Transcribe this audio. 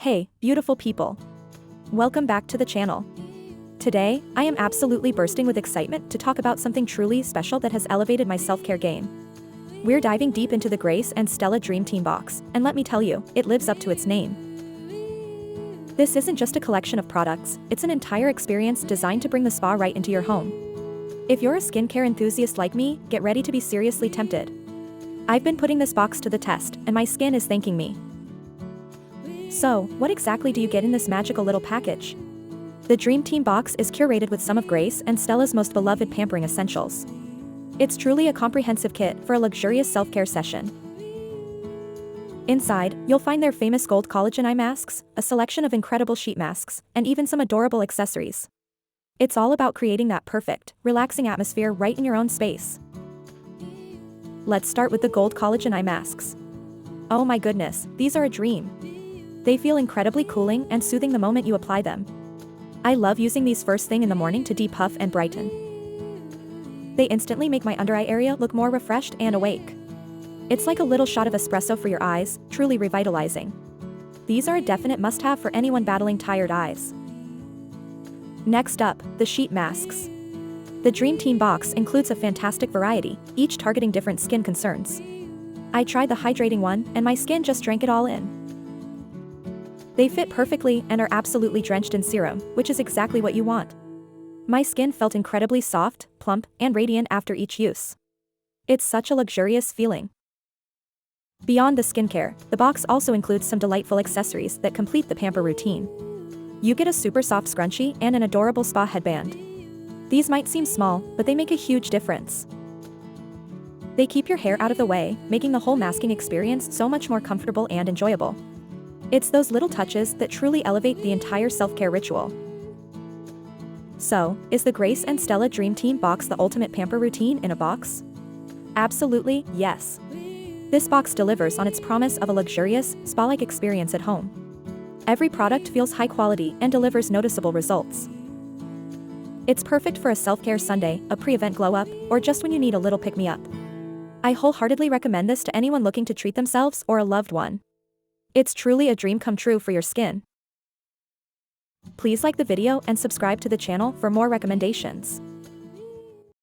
Hey, beautiful people. Welcome back to the channel. Today, I am absolutely bursting with excitement to talk about something truly special that has elevated my self-care game. We're diving deep into the Grace and Stella Dream Team box, and let me tell you, it lives up to its name. This isn't just a collection of products, it's an entire experience designed to bring the spa right into your home. If you're a skincare enthusiast like me, get ready to be seriously tempted. I've been putting this box to the test, and my skin is thanking me. So, what exactly do you get in this magical little package? The Dream Team box is curated with some of Grace and Stella's most beloved pampering essentials. It's truly a comprehensive kit for a luxurious self-care session. Inside, you'll find their famous gold collagen eye masks, a selection of incredible sheet masks, and even some adorable accessories. It's all about creating that perfect, relaxing atmosphere right in your own space. Let's start with the gold collagen eye masks. Oh my goodness, these are a dream. They feel incredibly cooling and soothing the moment you apply them. I love using these first thing in the morning to depuff and brighten. They instantly make my under eye area look more refreshed and awake. It's like a little shot of espresso for your eyes, truly revitalizing. These are a definite must-have for anyone battling tired eyes. Next up, the sheet masks. The Dream Team box includes a fantastic variety, each targeting different skin concerns. I tried the hydrating one, and my skin just drank it all in. They fit perfectly and are absolutely drenched in serum, which is exactly what you want. My skin felt incredibly soft, plump, and radiant after each use. It's such a luxurious feeling. Beyond the skincare, the box also includes some delightful accessories that complete the pamper routine. You get a super soft scrunchie and an adorable spa headband. These might seem small, but they make a huge difference. They keep your hair out of the way, making the whole masking experience so much more comfortable and enjoyable. It's those little touches that truly elevate the entire self-care ritual. So, is the Grace and Stella Dream Team box the ultimate pamper routine in a box? Absolutely, yes. This box delivers on its promise of a luxurious, spa-like experience at home. Every product feels high quality and delivers noticeable results. It's perfect for a self-care Sunday, a pre-event glow-up, or just when you need a little pick-me-up. I wholeheartedly recommend this to anyone looking to treat themselves or a loved one. It's truly a dream come true for your skin. Please like the video and subscribe to the channel for more recommendations.